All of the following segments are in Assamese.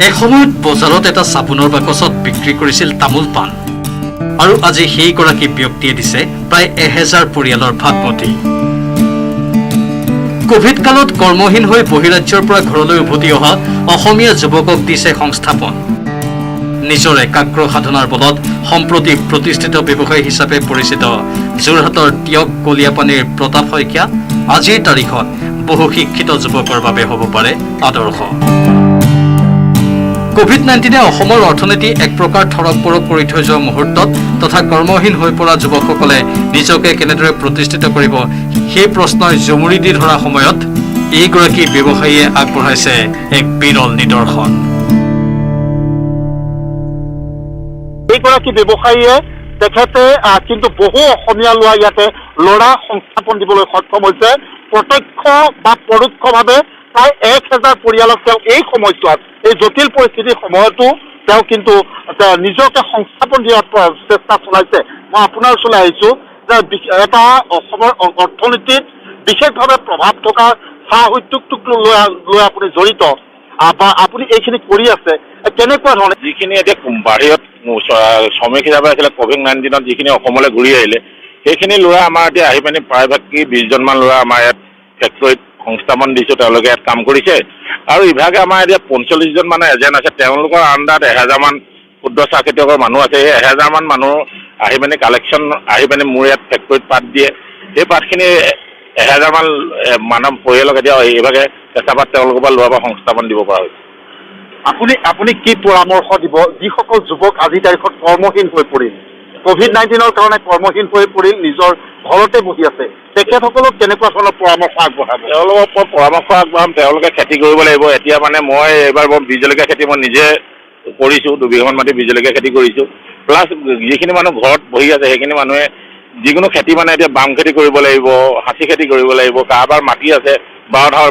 এসময়ত বজাৰত এটা চাবোনৰ বাকচত বিক্ৰী কৰিছিল তামোল পাণ আৰু আজি সেইগৰাকী ব্যক্তিয়ে দিছে প্ৰায় 1000 পৰিয়ালৰ ভাতমতি। কোভিড কালত কৰ্মহীন হৈ বহিৰাজ্যৰ পৰা ঘৰলৈ উভতি অহা অসমীয়া যুৱকক দিছে সংস্থাপন। নিজৰ একাগ্ৰ সাধনাৰ বলত সম্প্ৰতি প্ৰতিষ্ঠিত ব্যৱসায়ী হিচাপে পৰিচিত যোৰহাটৰ টিয়ক কলিয়াপানীৰ প্ৰতাপ শইকীয়া আজিৰ তাৰিখত বহু শিক্ষিত যুৱকৰ বাবে হ'ব পাৰে আদৰ্শ। কোভিড-19 অসমৰ অৰ্থনীতি এক প্ৰকাৰ থৰক-বৰক কৰি থৈ যোৱা মুহূৰ্তত তথা কৰ্মহীন হৈ পৰা যুৱকসকলে নিজকে কেনেদৰে প্ৰতিষ্ঠিত কৰিব সেই প্ৰশ্নই জমুৰি দি ধৰা সময়ত এইগৰাকী ব্যৱসায়ীয়ে আগবঢ়াইছে এক বিৰল নিদৰ্শন। এইগৰাকী ব্যৱসায়ীয়ে তেখেতে কিন্তু বহু অসমীয়া লোৱা ইয়াতে ল'ৰা সংস্থাপন দিবলৈ সক্ষম হৈছে। প্ৰত্যক্ষ বা পৰোক্ষভাৱে প্ৰায় 1000 পৰিয়ালক তেওঁ এই সময়ছোৱাত এই জটিল পৰিস্থিতিৰ সময়তো তেওঁ কিন্তু নিজকে সংস্থাপন দিয়াৰ চেষ্টা চলাইছে। মই আপোনাৰ ওচৰলৈ আহিছোঁ যে এটা অসমৰ অৰ্থনীতিত বিশেষভাৱে প্ৰভাৱ থকা চাহ উদ্যোগটোক লৈ আপুনি জড়িত বা আপুনি এইখিনি কৰি আছে কেনেকুৱা ধৰণে? যিখিনি এতিয়া বাহিৰত শ্ৰমিক হিচাপে আছিলে কোভিড-19 যিখিনি অসমলৈ ঘূৰি আহিলে সেইখিনি ল'ৰা আমাৰ এতিয়া আহি পিনি প্ৰায়ভাগি 20জনমান ল'ৰা আমাৰ ইয়াত ফেক্টৰীত সংস্থাপন দিছোঁ। তেওঁলোকে ইয়াত কাম কৰিছে আৰু ইভাগে আমাৰ এতিয়া 45জন মানে এজেণ্ট আছে। তেওঁলোকৰ আণ্ডাৰত 1000মান ক্ষুদ্ৰ চাহ খেতিয়কৰ মানুহ আছে। সেই 1000মান মানুহ আহি পিনি কালেকশ্যন আহি পিনি মোৰ ইয়াত ফেক্টৰীত পাত দিয়ে। সেই পাতখিনি 1000মান মানৱ পৰিয়ালক এতিয়া এইভাগে কেঁচা পাত তেওঁলোকৰ পৰা লোৱাৰ পৰা সংস্থাপন দিব পৰা হৈছে। আপুনি কি পৰামৰ্শ দিব যিসকল যুৱক আজিৰ তাৰিখত কৰ্মহীন হৈ পৰিল, কোভিড-19 কাৰণে কৰ্মহীন হৈ পৰিল, নিজৰ ঘৰতে বহি আছে, তেখেতসকলক কেনেকুৱা ধৰণৰ পৰামৰ্শ আগবঢ়াব? তেওঁলোকৰ পৰামৰ্শ আগবঢ়াম। তেওঁলোকে খেতি কৰিব লাগিব। এতিয়া মানে মই এইবাৰ বীজ জলকীয়া খেতি মই নিজে কৰিছোঁ। 2 বিঘামান মাটি বীজ জলকীয়া খেতি কৰিছোঁ। প্লাছ যিখিনি মানুহ ঘৰত বহি আছে সেইখিনি মানুহে যিকোনো খেতি মানে এতিয়া বাম খেতি কৰিব লাগিব, হাঁচি খেতি কৰিব লাগিব, কাৰোবাৰ মাটি আছে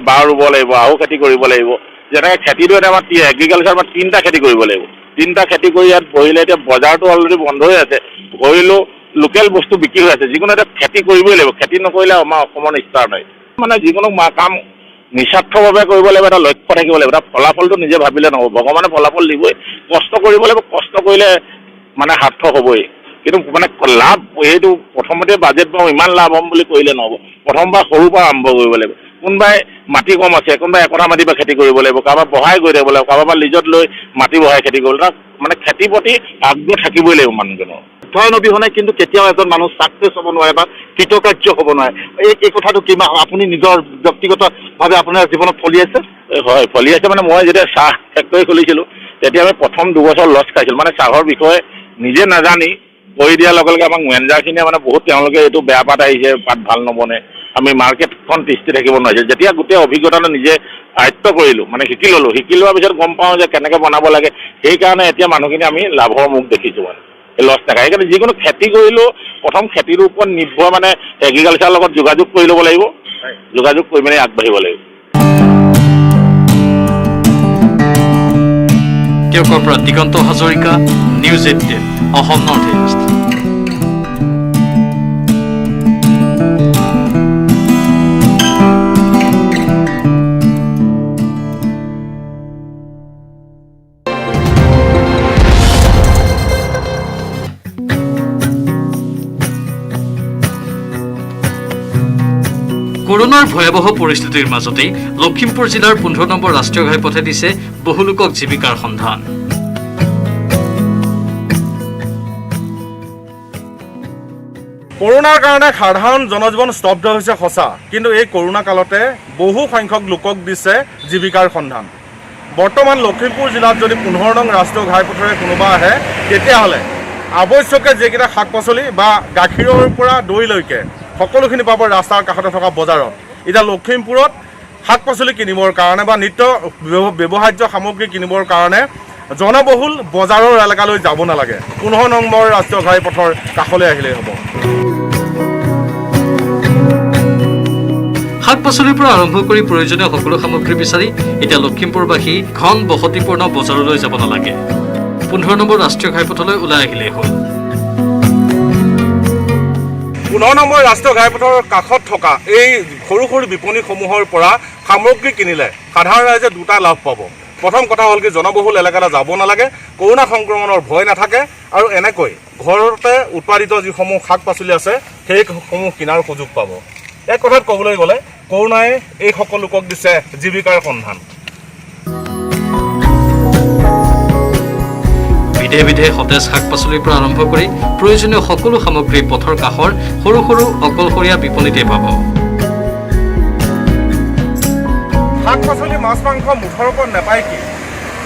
বাও ৰুব লাগিব, আহু খেতি কৰিব লাগিব। যেনেকৈ খেতিটো এতিয়া আমাৰ এগ্ৰিকালচাৰ আমাৰ 3টা খেতি কৰিব লাগিব। 3টা খেতি কৰি ইয়াত বহিলে এতিয়া বজাৰটো অলৰেডি বন্ধ হৈ আছে। বহিলেও লোকেল বস্তু বিক্ৰী হৈ আছে। যিকোনো এটা খেতি কৰিবই লাগিব। খেতি নকৰিলে আমাৰ অসমৰ ষ্টাৰ নাই। মানে যিকোনো কাম নিস্বাৰ্থভাৱে কৰিব লাগিব। এটা লক্ষ্য থাকিব লাগিব। এটা ফলাফলটো নিজে ভাবিলে নহ'ব। ভগৱানে ফলাফল দিবই। কষ্ট কৰিব লাগিব। কষ্ট কৰিলে মানে সাৰ্থক হ'বই। কিন্তু মানে লাভ সেইটো প্ৰথমতে বাজেট পাওঁ ইমান লাভ হ'ম বুলি কৰিলে নহ'ব। প্ৰথমবাৰ সৰুৰ পৰা আৰম্ভ কৰিব লাগিব। কোনোবাই মাটি কম আছে, কোনোবাই 1 কঠা মাটি পৰা খেতি কৰিব লাগিব, কাৰোবাৰ বহাই গৈ থাকিব লাগিব, কাৰোবাৰ লিজত লৈ মাটি বহাই খেতি কৰিব লাগিব। মানে খেতিৰ প্ৰতি আগ্ৰহ থাকিবই লাগিব মানুহজনৰ। অধ্যয়ন অবিহনে কিন্তু কেতিয়াও এজন মানুহ ছাকচেছ হ'ব নোৱাৰে বা কৃতকাৰ্য হ'ব নোৱাৰে। এই কথাটো কিমান আপুনি নিজৰ ব্যক্তিগতভাৱে আপোনাৰ জীৱনত ফলি আছে? হয়, ফলি আছে। মানে মই যেতিয়া চাহ ফেক্টৰী খুলিছিলোঁ তেতিয়া আমি প্ৰথম 2 বছৰ লছ খাইছিলোঁ। মানে চাহৰ বিষয়ে নিজে নাজানি কৰি দিয়াৰ লগে লগে আমাক মেনেজাৰখিনিয়ে মানে বহুত তেওঁলোকে এইটো বেয়া পাত আহিছে, পাত ভাল নবনে, আমি মাৰ্কেটখন দৃষ্টি থাকিব নোৱাৰিছোঁ। যেতিয়া গোটেই অভিজ্ঞতাটো নিজে আয়ত্ব কৰিলোঁ, মানে শিকি ল'লোঁ, শিকি লোৱাৰ পিছত গম পাওঁ যে কেনেকৈ বনাব লাগে। সেইকাৰণে এতিয়া মানুহখিনি আমি লাভৰ মুখ দেখিছোঁ। মানে লছ নাখায়। সেইকাৰণে যিকোনো খেতি কৰিলেও প্ৰথম খেতিৰ ওপৰত নিৰ্ভৰ মানে এগ্ৰিকালচাৰৰ লগত যোগাযোগ কৰি ল'ব লাগিব। যোগাযোগ কৰি পিনে আগবাঢ়িব লাগিব। টিয়কৰ পৰা Diganta Hazarika, news 18 Assam north east. কৰোনাৰ ভয়াৱহ পৰিস্থিতিৰ মাজতেই লখিমপুৰ জিলাৰ 15 নম্বৰ ৰাষ্ট্ৰীয় ঘাইপথে দিছে বহু লোকক জীৱিকাৰ সন্ধান। কৰোনাৰ কাৰণে সাধাৰণ জনজীৱন স্তব্ধ হৈছে সঁচা, কিন্তু এই কৰোনা কালতে বহু সংখ্যক লোকক দিছে জীৱিকাৰ সন্ধান। বৰ্তমান লখিমপুৰ জিলাত যদি 15 নং ৰাষ্ট্ৰীয় ঘাইপথেৰে কোনোবা আহে তেতিয়াহ'লে আৱশ্যকে যিকেইটা শাক পাচলি বা গাখীৰৰ পৰা দৈলৈকে সকলোখিনি পাব ৰাস্তাৰ কাষতে থকা বজাৰত। এতিয়া লখিমপুৰত শাক পাচলি কিনিবৰ কাৰণে বা নিত্য ব্যৱহাৰ্য সামগ্ৰী কিনিবৰ কাৰণে জনবহুল বজাৰৰ এলেকালৈ যাব নালাগে। 15 নম্বৰ ৰাষ্ট্ৰীয় ঘাইপথৰ কাষলৈ আহিলেই হ'ব। শাক পাচলিৰ পৰা আৰম্ভ কৰি প্ৰয়োজনীয় সকলো সামগ্ৰী বিচাৰি এতিয়া লখিমপুৰবাসী ঘন বসতিপূৰ্ণ বজাৰলৈ যাব নালাগে। 15 নম্বৰ ৰাষ্ট্ৰীয় ঘাইপথলৈ ওলাই আহিলেই হ'ল। 15 নম্বৰ ৰাষ্ট্ৰীয় ঘাইপথৰ কাষত থকা এই সৰু সৰু বিপণীসমূহৰ পৰা সামগ্ৰী কিনিলে সাধাৰণ ৰাইজে 2টা লাভ পাব। প্ৰথম কথা হ'ল কি জনবহুল এলেকালৈ যাব নালাগে, কৰোণা সংক্ৰমণৰ ভয় নাথাকে আৰু এনেকৈ ঘৰতে উৎপাদিত যিসমূহ শাক পাচলি আছে সেইসমূহ কিনাৰ সুযোগ পাব। এক কথাত ক'বলৈ গ'লে কৰোণাই এই সকলো লোকক দিছে জীৱিকাৰ সন্ধান। বিধে বিধে সতেজ শাক পাচলিৰ পৰা আৰম্ভ কৰি প্ৰয়োজনীয় সকলো সামগ্ৰী পথৰ কাষৰ সৰু সৰু অকলশৰীয়া বিপণীতে পাব। শাক পাচলি মাছ মাংস মুঠৰ ওপৰত নাপায় কি?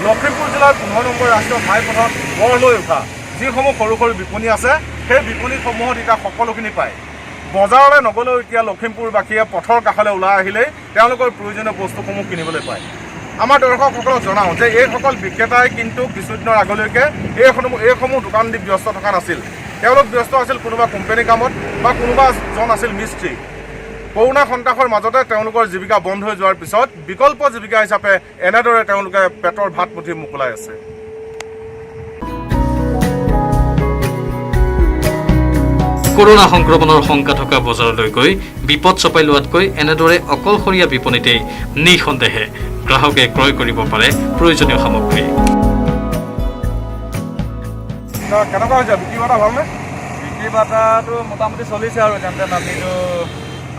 লখিমপুৰ জিলাৰ 15 নম্বৰ ৰাষ্ট্ৰীয় ঘাইপথত গঢ় লৈ উঠা যিসমূহ সৰু সৰু বিপণী আছে সেই বিপণীসমূহত এতিয়া সকলোখিনি পায়। বজাৰলৈ নগ'লেও এতিয়া লখিমপুৰবাসীয়ে পথৰ কাষলৈ ওলাই আহিলেই তেওঁলোকৰ প্ৰয়োজনীয় বস্তুসমূহ কিনিবলৈ পায়। আমাৰ দৰ্শকসকলক জনাওঁ যে এইসকল বিক্ৰেতাই কিন্তু কিছুদিনৰ আগলৈকে এইসমূহ দোকান দি ব্যস্ত থকা নাছিল। তেওঁলোক ব্যস্ত আছিল কোনোবা কোম্পানী কামত বা কোনোবা জন আছিল মিস্ত্ৰী। কৰোণা সন্ত্ৰাসৰ মাজতে তেওঁলোকৰ জীৱিকা বন্ধ হৈ যোৱাৰ পিছত বিকল্প জীৱিকা হিচাপে এনেদৰে তেওঁলোকে পেটৰ ভাত মুঠি মোকলাই আছে। কৰোণা সংক্ৰমণৰ শংকা থকা বজাৰলৈ গৈ বিপদ চপাই লোৱাতকৈ এনেদৰে অকলশৰীয়া বিপণীতেই নিঃসন্দেহে গ্ৰাহকে ক্ৰয় কৰিব পাৰে প্ৰয়োজনীয় সামগ্ৰী। কেনেকুৱা হৈছে বিক্ৰী বাৰ্তা ভালনে? বিক্ৰী বাৰ্তাটো মোটামুটি চলিছে আৰু যেন তেন। আমিতো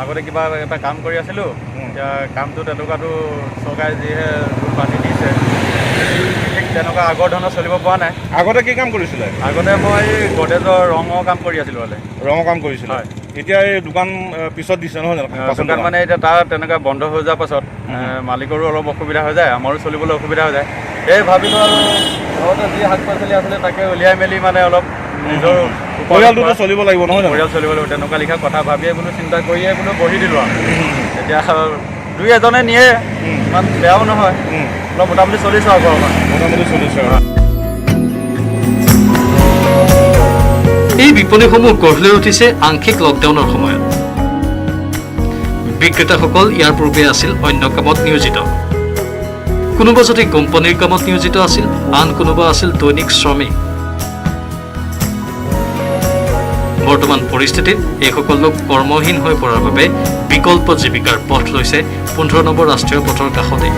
আগতে কিবা এটা কাম কৰি আছিলোঁ, এতিয়া কামটো তেনেকুৱাতো চৰকাৰে যিহে ৰুল বান্ধি দিছে ঠিক তেনেকুৱা আগৰ ধৰণৰ চলিব পৰা নাই। আগতে কি কাম কৰিছিলে? আগতে মই গডৰেজৰ ৰঙৰ কাম কৰি আছিলোঁ মানে। ৰঙৰ কাম কৰিছিলে? হয়। এতিয়া এই দোকান পিছত দিছে নহয় জানো? দোকান মানে এতিয়া তাৰ তেনেকুৱা বন্ধ হৈ যোৱাৰ পাছত মালিকৰো অলপ অসুবিধা হৈ যায়, আমাৰো চলিবলৈ অসুবিধা হৈ যায়। এই ভাবিলোঁ আৰু ঘৰতে যি শাক পাচলি আছিলে তাকে উলিয়াই মেলি মানে অলপ নিজৰ পৰিয়ালটোতো চলিব লাগিব নহয় জানো? পৰিয়াল চলিব লাগিব, তেনেকুৱা লিখা কথা ভাবিয়ে বোলো চিন্তা কৰিয়ে বোলো বহি দিলোঁ আৰু। এতিয়া দুই এজনে নিয়ে, ইমান বেয়াও নহয়, অলপ মোটামুটি চলিছোঁ আৰু ঘৰখন। মোটামুটি চলিছে আৰু। এই বিপণীসমূহ গঢ় লৈ উঠিছে আংশিক লকডাউনৰ সময়ত। বিক্ৰেতাসকল ইয়াৰ পূৰ্বে আছিল অন্য কামত নিয়োজিত। কোনোবা যদি কোম্পানীৰ কামত নিয়োজিত আছিল, আন কোনোবা আছিল দৈনিক শ্ৰমিক। বৰ্তমান পৰিস্থিতিত এইসকল লোক কৰ্মহীন হৈ পৰাৰ বাবে বিকল্প জীৱিকাৰ পথ লৈছে 15 নম্বৰ ৰাষ্ট্ৰীয় পথৰ কাষতে।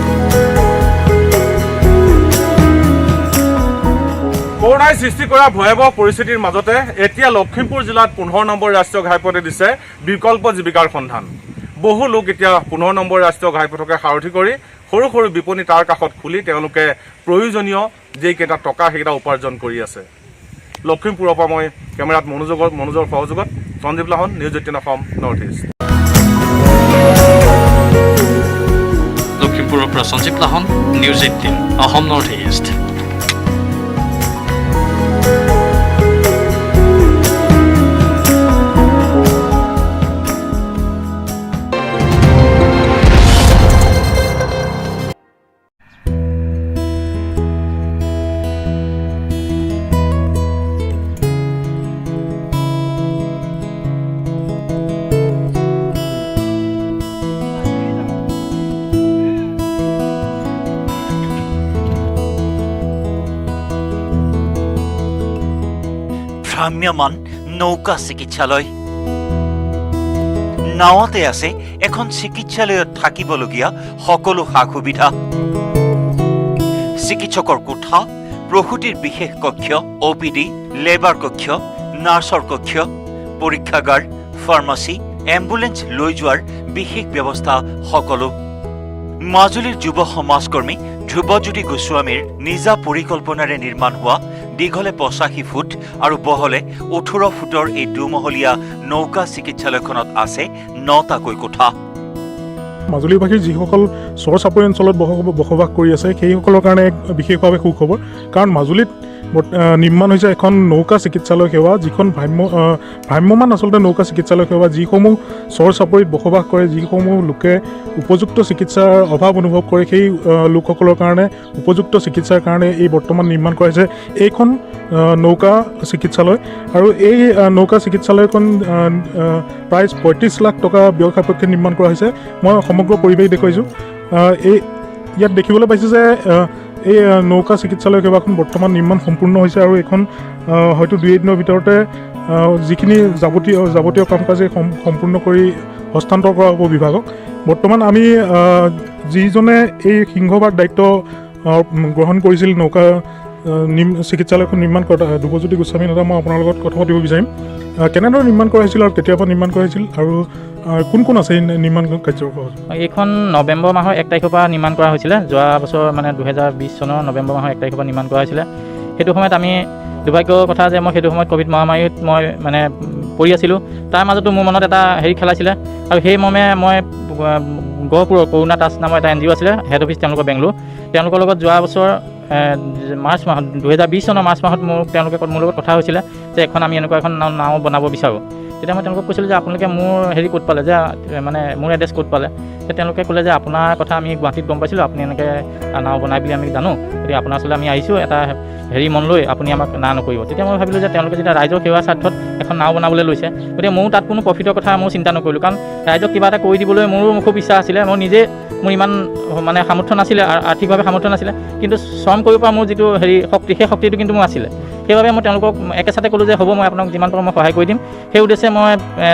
কৰোণাই সৃষ্টি কৰা ভয়াৱহ পৰিস্থিতিৰ মাজতে এতিয়া লখিমপুৰ জিলাত 15 নম্বৰ ৰাষ্ট্ৰীয় ঘাইপথে দিছে বিকল্প জীৱিকাৰ সন্ধান। বহু লোক এতিয়া 15 নম্বৰ ৰাষ্ট্ৰীয় ঘাইপথকে সাৰথি কৰি সৰু সৰু বিপণী তাৰ কাষত খুলি তেওঁলোকে প্ৰয়োজনীয় যিকেইটা টকা সেইকেইটা উপাৰ্জন কৰি আছে। লখিমপুৰৰ পৰা মই কেমেৰাত মনোজৰ সহযোগত সঞ্জীৱ লাহন, নিউজ 18 অসম নৰ্থ ইষ্ট। লখিমপুৰৰ পৰা সঞ্জীৱ লাহন, নিউজ 18 অসম নৰ্থ ইষ্ট। ভ্ৰাম্যমান নৌকা চিকিৎসালয়। নাৱতে আছে এখন চিকিৎসালয়ত থাকিবলগীয়া সকলো সা সুবিধা। চিকিৎসকৰ কোঠা, প্ৰসূতিৰ বিশেষ কক্ষ, OPD, লেবাৰ কক্ষ, নাৰ্ছৰ কক্ষ, পৰীক্ষাগাৰ, ফাৰ্মাচী, এম্বুলেন্স লৈ যোৱাৰ বিশেষ ব্যৱস্থা সকলো। মাজুলীৰ যুৱ সমাজকৰ্মী ধ্ৰুৱজ্যোতি গোস্বামীৰ নিজা পৰিকল্পনাৰে নিৰ্মাণ হোৱা দীঘলে 85 ফুট আৰু বহলে 18 ফুটৰ এই দুমহলীয়া নৌকা চিকিৎসালয়খনত আছে 9টাকৈ কোঠা। মাজুলীবাসীৰ যিসকল চৰ চাপৰি অঞ্চলত বসবাস কৰি আছে সেইসকলৰ কাৰণে বিশেষভাৱে সুখবৰ, কাৰণ মাজুলীত নিৰ্মাণ হৈছে এখন নৌকা চিকিৎসালয় সেৱা, যিখন ভ্ৰাম্যমান আচলতে নৌকা চিকিৎসালয় সেৱা, যিসমূহ চৰ চাপৰিত বসবাস কৰে, যিসমূহ লোকে উপযুক্ত চিকিৎসাৰ অভাৱ অনুভৱ কৰে, সেই লোকসকলৰ কাৰণে উপযুক্ত চিকিৎসাৰ কাৰণে এই বৰ্তমান নিৰ্মাণ কৰা হৈছে এইখন নৌকা চিকিৎসালয়। আৰু এই নৌকা চিকিৎসালয়খন প্ৰায় 35 লাখ টকা ব্যয় সাপেক্ষে নিৰ্মাণ কৰা হৈছে। মই সমগ্ৰ পৰিৱেশ দেখুৱাইছোঁ। ইয়াত দেখিবলৈ পাইছোঁ যে এই নৌকা চিকিৎসালয় সেৱাখন বৰ্তমান নিৰ্মাণ সম্পূৰ্ণ হৈছে আৰু এইখন হয়তো 2 দিনৰ ভিতৰতে যিখিনি যাৱতীয় কাম কাজ সম্পূৰ্ণ কৰি হস্তান্তৰ কৰা হ'ব বিভাগক। বৰ্তমান আমি যিজনে এই সিংহভাগ দায়িত্ব গ্ৰহণ কৰিছিল নৌকা চিকিৎসালয়খন নিৰ্মাণ কৰা ধ্ৰুৱজ্যোতি গোস্বামী দাদা, মই আপোনাৰ লগত কথা পাতিব বিচাৰিম। কেনেদৰে নিৰ্মাণ কৰা হৈছিল আৰু কেতিয়াৰ পৰা নিৰ্মাণ কৰা হৈছিল আৰু কোন কোন আছে এই নিৰ্মাণ কাৰ্য? এইখন নৱেম্বৰ মাহৰ 1 তাৰিখৰ পৰা নিৰ্মাণ কৰা হৈছিলে। যোৱা বছৰ মানে 2020 চনৰ নৱেম্বৰ মাহৰ 1 তাৰিখৰ পৰা নিৰ্মাণ কৰা হৈছিলে। সেইটো সময়ত আমি দুৰ্ভাগ্যৰ কথা যে মই সেইটো সময়ত ক'ভিড মহামাৰীত মই মানে পৰি আছিলোঁ। তাৰ মাজতো মোৰ মনত এটা হেৰি খেলাইছিলে আৰু সেই মৰ্মে মই গহপুৰৰ কৰোণা টাচ নামৰ এটা NGO আছিলে, হেড অফিচ তেওঁলোকৰ বেংগলোৰ, তেওঁলোকৰ লগত যোৱা বছৰ মাৰ্চ মাহত 2020 চনৰ মাৰ্চ মাহত তেওঁলোকে মোৰ লগত কথা হৈছিলে যে এখন আমি এনেকুৱা এখন নাও বনাব বিচাৰোঁ। তেতিয়া মই তেওঁলোকক কৈছিলোঁ যে আপোনালোকে মোৰ হেৰি ক'ত পালে, যে মানে মোৰ এড্ৰেছ ক'ত পালে। তেওঁলোকে ক'লে যে আপোনাৰ কথা আমি গুৱাহাটীত গম পাইছিলোঁ, আপুনি এনেকৈ নাও বনাই বুলি আমি জানো, গতিকে আপোনাৰ ওচৰলৈ আমি আহিছোঁ এটা হেৰি মন লৈ, আপুনি আমাক না নকৰিব। তেতিয়া মই ভাবিলোঁ যে তেওঁলোকে যেতিয়া ৰাইজৰ সেৱাৰ স্বাৰ্থত এখন নাও বনাবলৈ লৈছে, গতিকে ময়ো তাত কোনো প্ৰফিটৰ কথা মই চিন্তা নকৰিলোঁ, কাৰণ ৰাইজক কিবা এটা কৰি দিবলৈ মোৰো খুব ইচ্ছা আছিলে। মই নিজে মোৰ ইমান মানে সামৰ্থ্য নাছিলে, আৰ্থিকভাৱে সামৰ্থ্য নাছিলে, কিন্তু শ্ৰম কৰিব পৰা মোৰ যিটো হেৰি শক্তি, সেই শক্তিটো কিন্তু মোৰ আছিলে। সেইবাবে মই তেওঁলোকক একেচাতে ক'লোঁ যে হ'ব, মই আপোনাক যিমান পাৰোঁ মই সহায় কৰি দিম। সেই উদ্দেশ্যে মই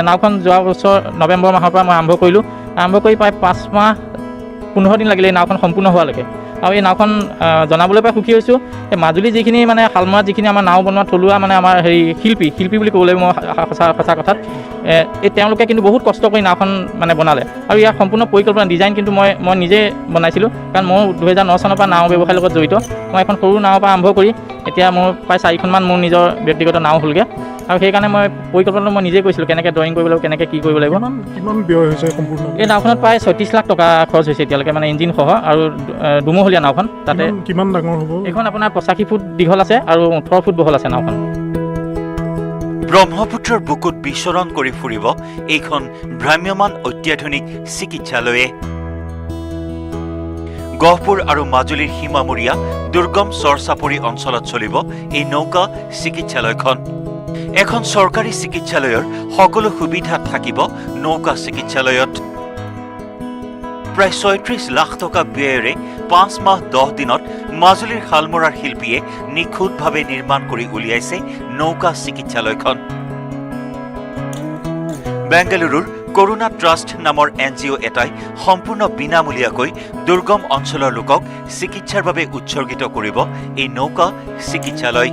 নাওখন যোৱা বছৰ নৱেম্বৰ মাহৰ পৰা মই আৰম্ভ কৰিলোঁ। আৰম্ভ কৰি প্ৰায় 5 মাহ 15 দিন লাগিলে এই নাওখন সম্পূৰ্ণ হোৱালৈকে। আৰু এই নাওখন জনাবলৈ পাই সুখী হৈছোঁ, এই মাজুলী যিখিনি মানে শালমৰাত যিখিনি আমাৰ নাও বনোৱা থলুৱা মানে আমাৰ হেৰি শিল্পী বুলি ক'ব লাগিব মই সঁচা কথাত, এই তেওঁলোকে কিন্তু বহুত কষ্ট কৰি নাওখন মানে বনালে। আৰু ইয়াৰ সম্পূৰ্ণ পৰিকল্পনা ডিজাইন কিন্তু মই নিজে বনাইছিলোঁ, কাৰণ মই 2009 চনৰ পৰা নাও ব্যৱসায়ৰ লগত জড়িত। মই এখন সৰু নাৱৰ পৰা আৰম্ভ কৰি এতিয়া মোৰ প্ৰায় 4খনমান মোৰ নিজৰ ব্যক্তিগত নাও হ'লগৈ। আৰু সেইকাৰণে মই পৰিকল্পনাটো মই নিজেই কৰিছিলোঁ, কেনেকৈ ড্ৰয়িং কৰিব লাগিব, কেনেকৈ কি কৰিব লাগিব। কিমান ব্যয় হৈছে সম্পূৰ্ণ? এই নাওখনত প্ৰায় 36 লাখ টকা খৰচ হৈছে এতিয়ালৈকে, মানে ইঞ্জিন সহ, আৰু দুমহলীয়া নাওখন। তাতে কিমান ডাঙৰ হ'ব? এইখন আপোনাৰ 85 ফুট দীঘল আছে আৰু 18 ফুট বহল আছে নাওখন। ব্ৰহ্মপুত্ৰৰ বুকুত বিচৰণ কৰি ফুৰিব এইখন ভ্ৰাম্যমান অত্যাধুনিক চিকিৎসালয়ে। গহপুৰ আৰু মাজুলীৰ সীমামূৰীয়া দুৰ্গম চৰ-চাপৰি অঞ্চলত চলিব এই নৌকা চিকিৎসালয়খন। এখন চৰকাৰী চিকিৎসালয়ৰ সকলো সুবিধা থাকিব নৌকা চিকিৎসালয়ত। প্ৰায় 36 লাখ টকা ব্যয়েৰে 5 মাহ 10 দিনত মাজুলীৰ শালমৰাৰ শিল্পীয়ে নিখুঁতভাৱে নিৰ্মাণ কৰি উলিয়াইছে নৌকা চিকিৎসালয়খন। বেংগালুৰুৰ কৰোণা ট্ৰাষ্ট নামৰ NGO এটাই সম্পূৰ্ণ বিনামূলীয়াকৈ দুৰ্গম অঞ্চলৰ লোকক চিকিৎসাৰ বাবে উৎসৰ্গিত কৰিব এই নৌকা চিকিৎসালয়।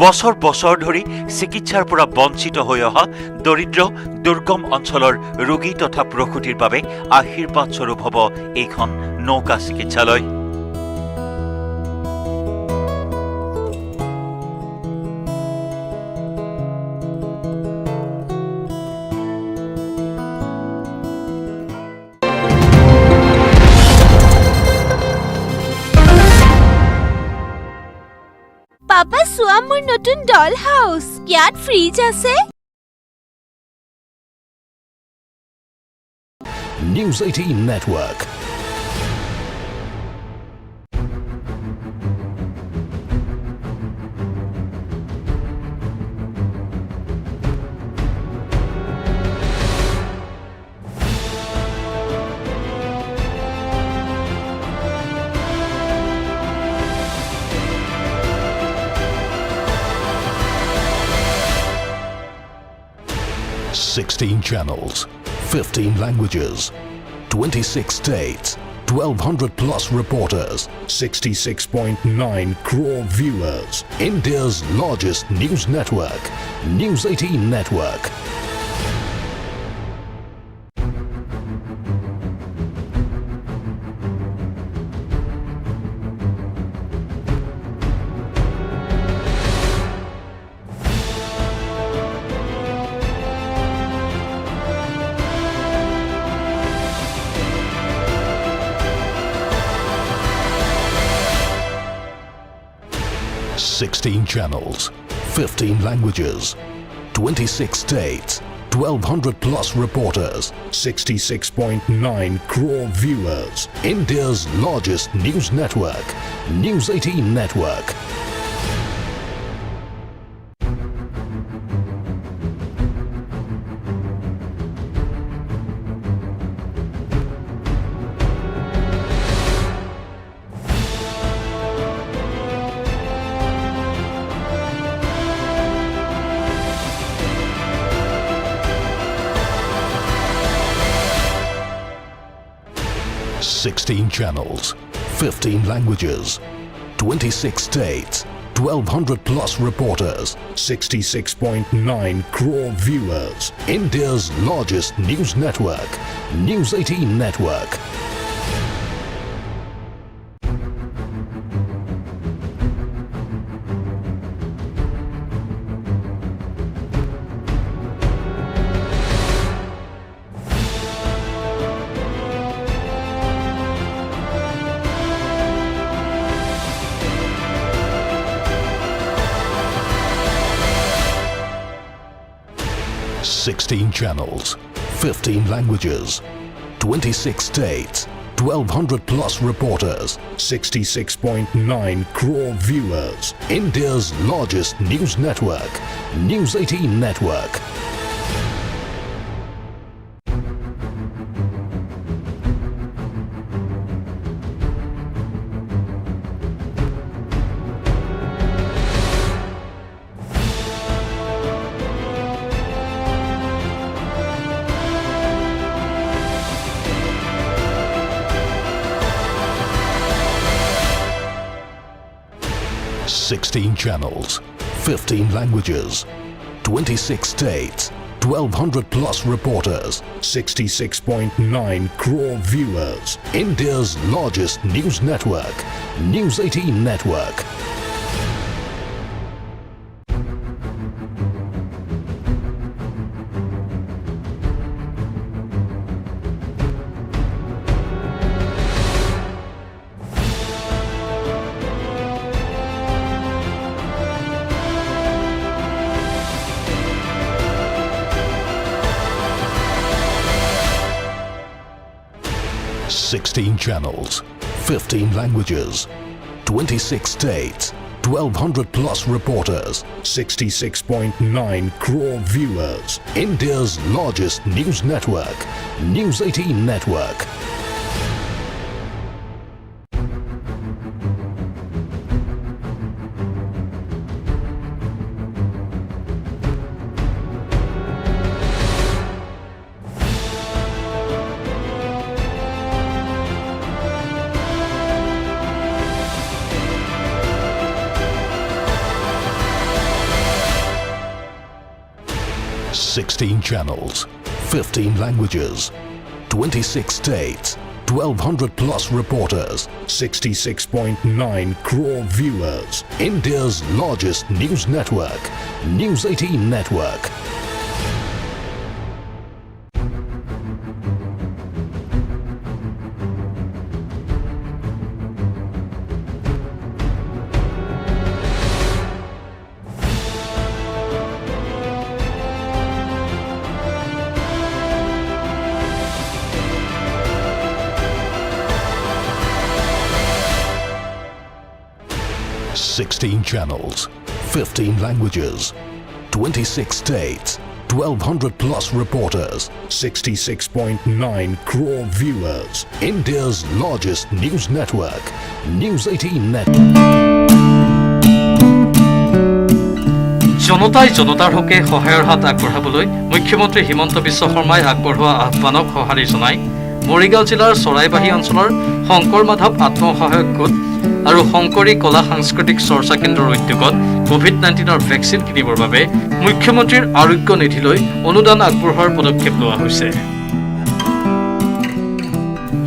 বছৰ বছৰ ধৰি চিকিৎসাৰ পৰা বঞ্চিত হৈ অহা দৰিদ্ৰ দুৰ্গম অঞ্চলৰ ৰোগী তথা প্ৰসূতিৰ বাবে আশীৰ্বাদ স্বৰূপ হ'ব এইখন নৌকা চিকিৎসালয়। পাপা চোৱা মোৰ নতুন ডল হাউচ, ইয়াত ফ্ৰিজ আছে। News 18 Network. Sixteen channels, 15 languages, 26 states, 1,200 plus reporters, 66.9 crore viewers. India's largest news network, News 18 Network. Sixteen channels, 15 languages, 26 states, 1,200 plus reporters, 66.9 crore viewers. India's largest news network, News 18 Network. 16 channels, 15 languages, 26 states, 1,200 plus reporters, 66.9 crore viewers. India's largest news network, News 18 Network. Sixteen channels, 15 languages, 26 states, 1,200 plus reporters, 66.9 crore viewers. India's largest news network, News 18 Network. Sixteen channels, 15 languages, 26 states, 1,200 plus reporters, 66.9 crore viewers. India's largest news network, News 18 Network. Sixteen channels, 15 languages, 26 states, 1,200 plus reporters, 66.9 crore viewers. India's largest news network, News 18 Network. Sixteen channels, 15 languages, 26 states, 1,200 plus reporters, 66.9 crore viewers. India's largest news network, News 18 Network. Sixteen channels, 15 languages, 26 states, 1,200 plus reporters, 66.9 crore viewers. India's largest news network, News 18 Network. জনতাই জনতাৰ হকে সহায়ৰ হাত আগবঢ়াবলৈ মুখ্যমন্ত্ৰী হিমন্ত বিশ্ব শৰ্মাই আগবঢ়োৱা আহ্বানক সঁহাৰি জনাই মৰিগাঁও জিলাৰ চৰাইবাহী অঞ্চলৰ শংকৰ মাধৱ আত্মসহায়ক গোট আৰু শংকৰী কলা সাংস্কৃতিক চৰ্চা কেন্দ্ৰৰ উদ্যোগত কোভিড-19ৰ ভেকচিন কিনিবৰ বাবে মুখ্যমন্ত্ৰীৰ আৰোগ্য নিধিলৈ অনুদান আগবঢ়োৱাৰ পদক্ষেপ লোৱা হৈছে।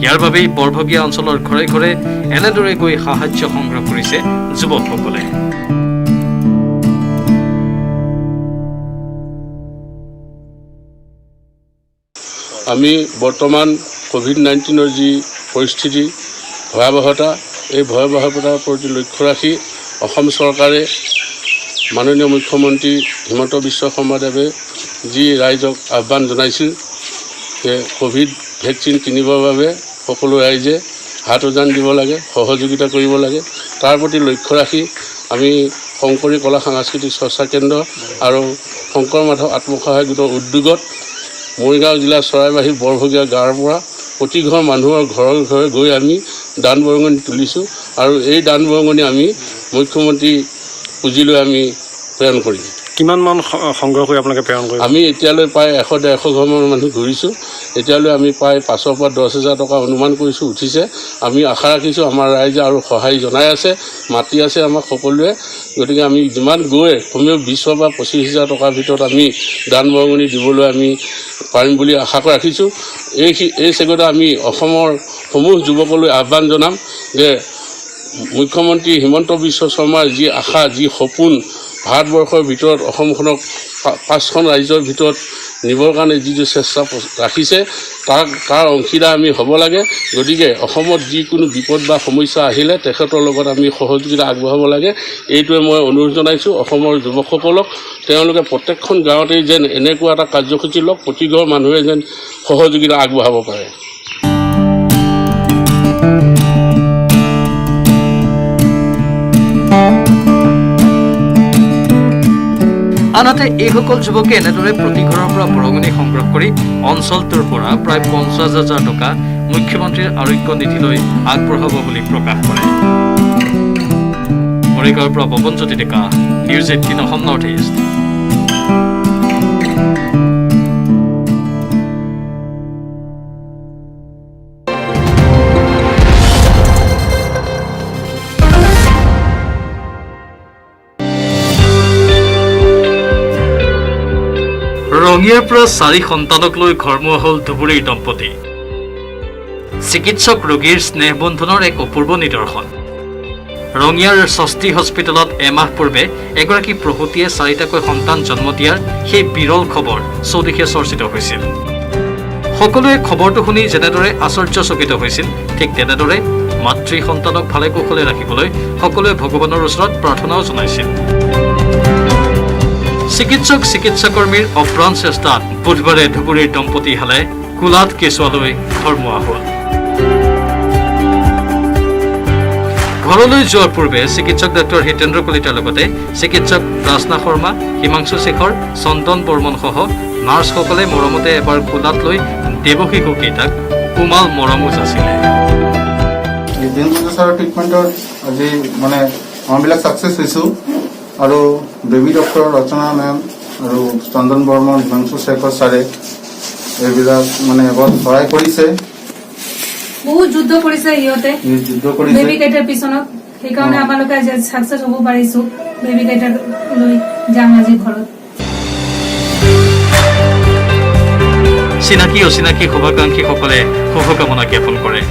ইয়াৰ বাবেই বৰভগীয়া অঞ্চলৰ ঘৰে ঘৰে এনেদৰে গৈ সাহায্য সংগ্ৰহ কৰিছে যুৱকসকলে। আমি বৰ্তমান কোভিড-19ৰ যি পৰিস্থিতি ভয়াৱহতা, এই ভয়াৱহতাৰ প্ৰতি লক্ষ্য ৰাখি অসম চৰকাৰে মাননীয় মুখ্যমন্ত্ৰী হিমন্ত বিশ্ব শৰ্মাদেৱে যি ৰাইজক আহ্বান জনাইছিল যে কোভিড ভেকচিন কিনিবৰ বাবে সকলো ৰাইজে হাত উজান দিব লাগে, সহযোগিতা কৰিব লাগে। তাৰ প্ৰতি লক্ষ্য ৰাখি আমি শংকৰী কলা সাংস্কৃতিক চৰ্চা কেন্দ্ৰ আৰু শংকৰ মাধৱ আত্মসহায়ক গোটৰ উদ্যোগত মৰিগাঁও জিলাৰ চৰাইবাহী বৰভগীয়া গাঁৱৰ পৰা প্ৰতি ঘৰ মানুহৰ ঘৰে ঘৰে গৈ আমি দান বৰঙণি তুলিছোঁ আৰু এই দান বৰঙণি আমি মুখ্যমন্ত্ৰী পুঁজিলৈ আমি প্ৰেৰণ কৰিম। কিমান মান সংগ্ৰহ কৰি আপোনালোকে প্ৰেৰণ কৰিব? আমি এতিয়ালৈ প্ৰায় 100-150 ঘৰমান মানুহ ঘূৰিছোঁ। এতিয়ালৈ আমি প্ৰায় 5,000 পৰা 10,000 টকা অনুমান কৰিছোঁ উঠিছে। আমি আশা ৰাখিছোঁ আমাৰ ৰাইজে আৰু সহায় জনাই আছে, মাতি আছে আমাক সকলোৱে। গতিকে আমি যিমান গৈ কমেও 20,000 বা 25,000 টকাৰ ভিতৰত আমি দান বৰঙণি দিবলৈ আমি পাৰিম বুলি আশা ৰাখিছোঁ। এই চেগতে আমি অসমৰ সমূহ যুৱকলৈ আহ্বান জনাম যে মুখ্যমন্ত্ৰী হিমন্ত বিশ্ব শৰ্মাৰ যি আশা, যি সপোন, ভাৰতবৰ্ষৰ ভিতৰত অসমখনক 5খন ৰাজ্যৰ ভিতৰত নিবৰ কাৰণে যিটো চেষ্টা ৰাখিছে তাৰ অংশীদাৰ আমি হ'ব লাগে। গতিকে অসমত যিকোনো বিপদ বা সমস্যা আহিলে তেখেতৰ লগত আমি সহযোগিতা আগবঢ়াব লাগে। এইটোৱে মই অনুৰোধ জনাইছোঁ অসমৰ যুৱকসকলক। তেওঁলোকে প্ৰত্যেকখন গাঁৱতেই যেন এনেকুৱা এটা কাৰ্যসূচী লওক, প্ৰতি ঘৰ মানুহে যেন সহযোগিতা আগবঢ়াব পাৰে। আনহাতে এইসকল যুৱকে এনেদৰে প্ৰতি ঘৰৰ পৰা বৰঙণি সংগ্ৰহ কৰি অঞ্চলটোৰ পৰা প্ৰায় 50,000 টকা মুখ্যমন্ত্ৰীৰ আৰোগ্য নিধিলৈ আগবঢ়াব বুলি প্ৰকাশ কৰে। মৰিগাঁৱৰ পৰা পৱনজ্যোতি ডেকা, নিউজ 18 অসম নৰ্থ ইষ্ট। ৰঙিয়াৰ পৰা 4 সন্তানক লৈ ঘৰমুৱা হ'ল ধুবুৰীৰ দম্পতি। চিকিৎসক ৰোগীৰ স্নেহবন্ধনৰ এক অপূৰ্ব নিদৰ্শন। ৰঙিয়াৰ ষষ্ঠী হস্পিটেলত এমাহ পূৰ্বে এগৰাকী প্ৰসূতিয়ে 4টাকৈ সন্তান জন্ম দিয়াৰ সেই বিৰল খবৰ চৌদিশে চৰ্চিত হৈছিল। সকলোৱে খবৰটো শুনি যেনেদৰে আশ্চৰ্যচকিত হৈছিল, ঠিক তেনেদৰে মাতৃ সন্তানক ভালে কুশলে ৰাখিবলৈ সকলোৱে ভগৱানৰ ওচৰত প্ৰাৰ্থনাও জনাইছিল। চিকিৎসকৰ্মীৰ অপ্ৰাণ চেষ্টাত বুধবাৰে ধুবুৰীৰ দম্পতীহালে কোলাত কেঁচুৱালৈ ঘৰমুৱা হ'ল। ঘৰলৈ যোৱাৰ পূৰ্বে চিকিৎসক ডাক্তৰ হিতেন্দ্ৰ কলিতাৰ লগতে চিকিৎসক ৰাজনা শৰ্মা, হিমাংশু শেখৰ, চন্দন বৰ্মন সহ নাৰ্ছসকলে মৰমতে এবাৰ কোলাত লৈ দেৱশিশুকেইটাক কোমাল মৰমো যাচিলে। ট্ৰিটমেণ্টত আজি মানে আমবিলাক ছাকচেছ হৈছোঁ আৰু বেবী ডক্টৰ ৰচনা মেম আৰু চন্দন বৰ্মন, হিমাংশু শেখৰ ছাৰে এইবিলাক মানে বহুত সহায় কৰিছে। বহুত যুদ্ধ কৰিছে ইহঁতে বেবী কেইটাৰ পিছনত, সেইকাৰণে আপোনালোকে আজি ছাকচেছ হ'ব পাৰিছো। বেবী কেইটাক লৈ যাম আজি ঘৰত। চিনাকি অচিনাকি শুভাকাংক্ষীসকলে শুভকামনা জ্ঞাপন কৰে।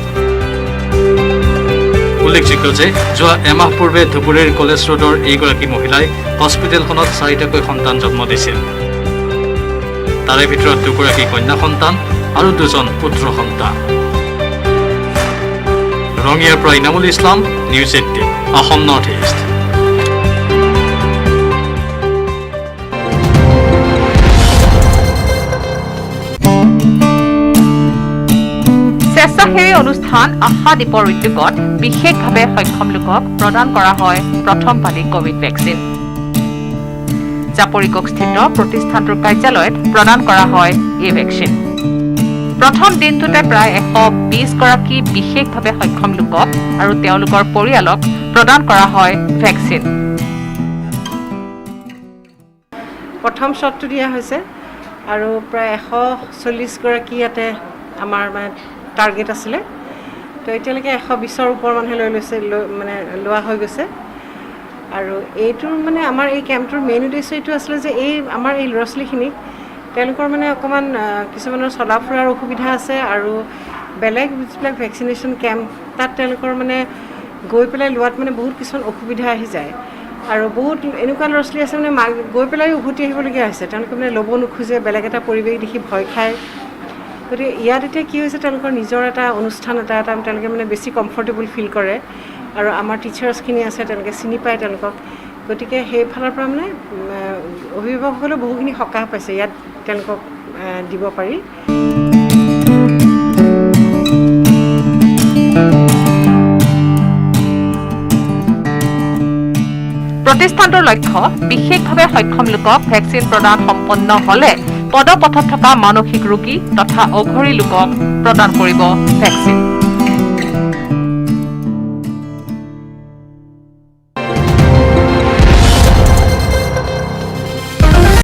উল্লেখযোগ্য যে যোৱা এমাহ পূৰ্বে ধুবুৰীৰ কলেজ ৰোডৰ এইগৰাকী মহিলাই হস্পিটেলখনত 4টাকৈ সন্তান জন্ম দিছিল। তাৰে ভিতৰত 2গৰাকী কন্যা সন্তান আৰু 2জন পুত্ৰ সন্তান। ৰঙিয়াৰ পৰা Inamul Islam, news 18 Assam north east. স্বেচ্ছাসেৱী অনুষ্ঠান আশা দ্বীপৰ উদ্যোগত বিশেষভাৱে সক্ষম লোকক প্ৰদান কৰা হয় প্ৰথম পালি কোভিড ভেকচিন। জাপৰিকোকস্থিত প্ৰতিষ্ঠানটোৰ কাৰ্যালয়ত প্ৰদান কৰা হয় এই ভেকচিন। প্ৰথম দিনটোতে প্ৰায় 120 গৰাকী বিশেষভাৱে সক্ষম লোকক আৰু তেওঁলোকৰ পৰিয়ালক প্ৰদান কৰা হয় ভেকচিন। প্ৰথম শ্বটটো দিয়া হৈছে আৰু প্ৰায় 140 গৰাকী ইয়াতে আমাৰ মানে টাৰ্গেট আছিলে। তো এতিয়ালৈকে 120ৰ ওপৰ মানুহে লোৱা হৈ গৈছে। আৰু এইটোৰ মানে আমাৰ এই কেম্পটোৰ মেইন উদ্দেশ্য এইটো আছিলে যে আমাৰ এই ল'ৰা ছোৱালীখিনিক তেওঁলোকৰ মানে অকণমান কিছুমানৰ চলা ফুৰাৰ অসুবিধা আছে আৰু বেলেগ যিবিলাক ভেকচিনেশ্যন কেম্প তাত তেওঁলোকৰ মানে গৈ পেলাই লোৱাত মানে বহুত কিছুমান অসুবিধা আহি যায়। আৰু বহুত এনেকুৱা ল'ৰা ছোৱালী আছে মানে গৈ পেলাই উভতি আহিবলগীয়া হৈছে। তেওঁলোকে মানে ল'ব নোখোজে, বেলেগ এটা পৰিৱেশ দেখি ভয় খায়। গতিকে ইয়াত এতিয়া কি হৈছে, তেওঁলোকৰ নিজৰ এটা অনুষ্ঠান এটা তেওঁলোকে মানে বেছি কমফৰ্টেবল ফিল কৰে আৰু আমাৰ টিচাৰ্ছখিনি আছে, তেওঁলোকে চিনি পায় তেওঁলোকক। গতিকে সেইফালৰ পৰা মানে অভিভাৱকসকলেও বহুখিনি সকাহ পাইছে ইয়াত তেওঁলোকক দিব পাৰি। প্ৰতিষ্ঠানটোৰ লক্ষ্য বিশেষভাৱে সক্ষম লোকক ভেকচিন প্ৰদান সম্পন্ন হ'লে পদপথত থকা মানসিক ৰোগী তথা অঘৰী লোকক প্ৰদান কৰিব ভেকচিন।